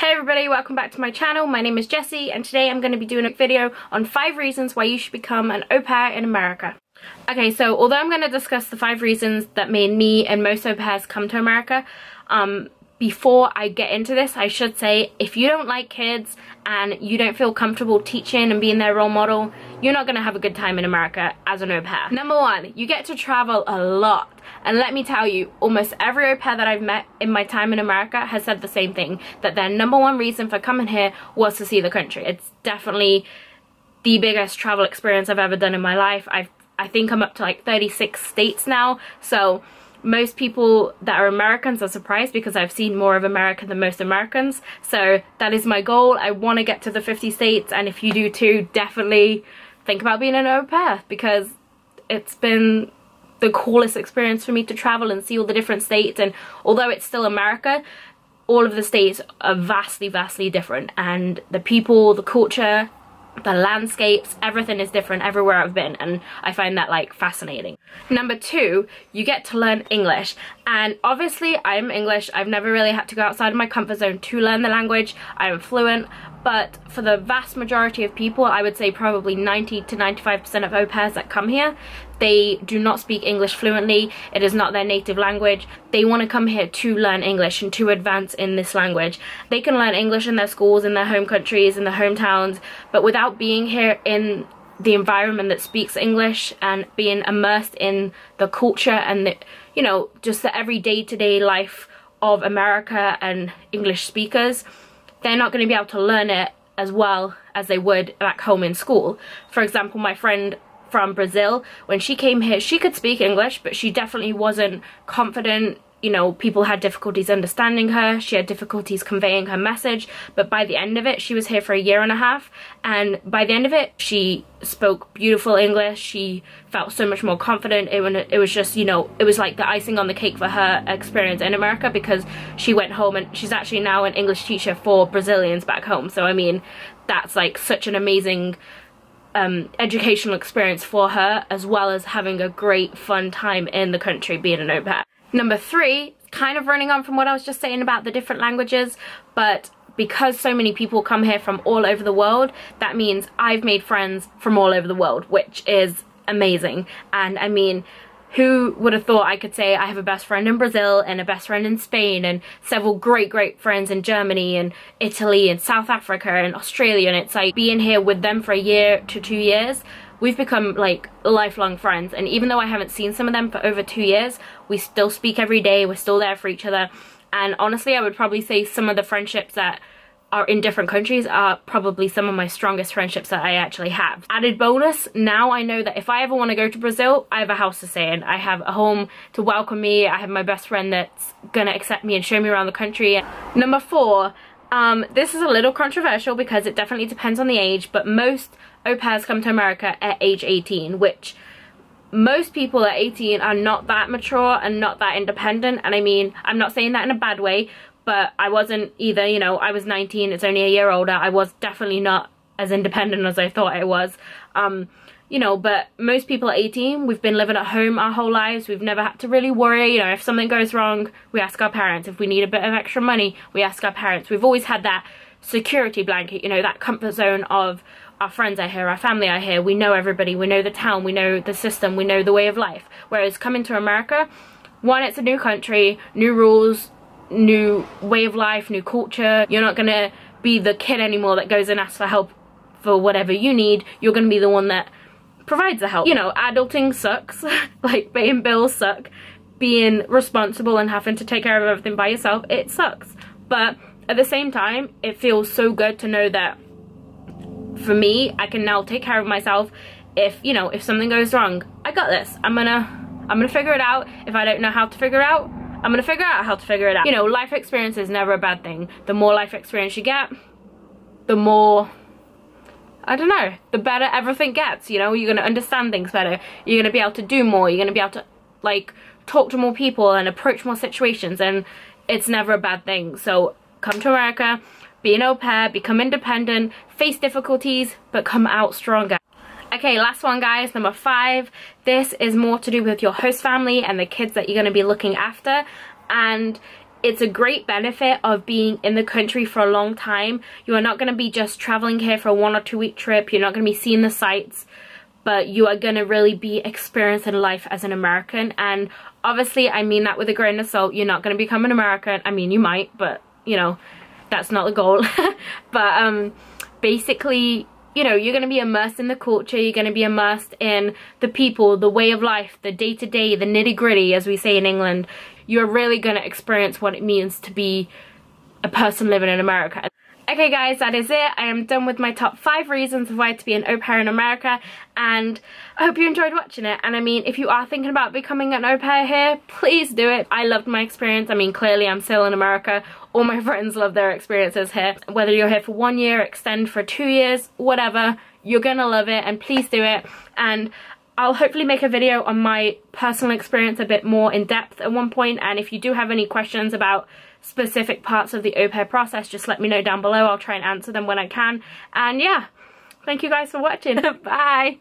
Hey everybody, welcome back to my channel. My name is Jessie and today I'm going to be doing a video on 5 reasons why you should become an au pair in America. Okay, so although I'm going to discuss the 5 reasons that made me and most au pairs come to America, before I get into this, I should say if you don't like kids and you don't feel comfortable teaching and being their role model, you're not going to have a good time in America as an au pair. Number 1, you get to travel a lot. And let me tell you, almost every au pair that I've met in my time in America has said the same thing, that their number 1 reason for coming here was to see the country. It's definitely the biggest travel experience I've ever done in my life. I think I'm up to like 36 states now, so most people that are Americans are surprised because I've seen more of America than most Americans. So that is my goal. I want to get to the 50 states, and if you do too, definitely think about being an au pair because it's been the coolest experience for me to travel and see all the different states. And although it's still America, all of the states are vastly different, and the people, the culture, the landscapes, everything is different everywhere I've been, and I find that like fascinating. Number 2, you get to learn English, and obviously I'm English. I've never really had to go outside of my comfort zone to learn the language. I am fluent, but for the vast majority of people, I would say probably 90 to 95% of au pairs that come here, they do not speak English fluently. It is not their native language. They want to come here to learn English and to advance in this language. They can learn English in their schools, in their home countries, in their hometowns, but without being here in the environment that speaks English and being immersed in the culture and the, you know, just the everyday to-day life of America and English speakers, they're not going to be able to learn it as well as they would back home in school. For example, my friend from Brazil, when she came here, she could speak English, but she definitely wasn't confident. You know, people had difficulties understanding her. She had difficulties conveying her message, but by the end of it, she was here for a year and a half, and by the end of it, she spoke beautiful English. She felt so much more confident. It was just, you know, it was like the icing on the cake for her experience in America, because she went home and she's actually now an English teacher for Brazilians back home. So I mean, that's like such an amazing educational experience for her, as well as having a great fun time in the country being an au pair. Number 3, kind of running on from what I was just saying about the different languages, but because so many people come here from all over the world, that means I've made friends from all over the world, which is amazing. And I mean, who would have thought I could say I have a best friend in Brazil and a best friend in Spain and several great friends in Germany and Italy and South Africa and Australia, and it's like being here with them for a year to 2 years, we've become like lifelong friends. And even though I haven't seen some of them for over 2 years, we still speak every day, we're still there for each other. And honestly, I would probably say some of the friendships that are in different countries are probably some of my strongest friendships that I actually have. Added bonus, now I know that if I ever want to go to Brazil, I have a house to stay in. I have a home to welcome me. I have my best friend that's gonna accept me and show me around the country. Number 4, this is a little controversial because it definitely depends on the age, but most au pairs come to America at age 18, which most people at 18 are not that mature and not that independent. And I mean, I'm not saying that in a bad way, but I wasn't either. You know, I was 19, it's only a year older. I was definitely not as independent as I thought I was. You know, but most people at 18, we've been living at home our whole lives. We've never had to really worry. You know, if something goes wrong, we ask our parents. If we need a bit of extra money, we ask our parents. We've always had that security blanket, you know, that comfort zone of our friends are here, our family are here, we know everybody, we know the town, we know the system, we know the way of life. Whereas coming to America, 1, it's a new country, new rules, new way of life, new culture. You're not gonna be the kid anymore that goes and asks for help for whatever you need. You're gonna be the one that provides the help. You know, adulting sucks. Like, paying bills suck. Being responsible and having to take care of everything by yourself, it sucks. But at the same time, it feels so good to know that for me, I can now take care of myself. If, you know, if something goes wrong, I got this. I'm gonna figure it out. If I don't know how to figure it out, I'm gonna figure out how to figure it out. You know, life experience is never a bad thing. The more life experience you get, the more, I don't know, the better everything gets. You know, you're gonna understand things better. You're gonna be able to do more. You're gonna be able to, like, talk to more people and approach more situations, and it's never a bad thing. So come to America, be an au pair, become independent, face difficulties, but come out stronger. Okay, last one guys, number 5. This is more to do with your host family and the kids that you're going to be looking after. And it's a great benefit of being in the country for a long time. You are not going to be just traveling here for a 1 or 2 week trip. You're not going to be seeing the sights, but you are going to really be experiencing life as an American. And obviously I mean that with a grain of salt. You're not going to become an American. I mean, you might, but you know, that's not the goal. But basically, you know, you're going to be immersed in the culture, you're going to be immersed in the people, the way of life, the day-to-day, the nitty-gritty, as we say in England. You're really going to experience what it means to be a person living in America. Okay guys, that is it. I am done with my top 5 reasons of why to be an au pair in America, and I hope you enjoyed watching it. And I mean, if you are thinking about becoming an au pair here, please do it. I loved my experience. I mean, clearly I'm still in America. All my friends love their experiences here. Whether you're here for 1 year, extend for 2 years, whatever, you're gonna love it, and please do it. And I'll hopefully make a video on my personal experience a bit more in depth at one point, and if you do have any questions about specific parts of the au pair process, just let me know down below. I'll try and answer them when I can. And yeah, thank you guys for watching. Bye!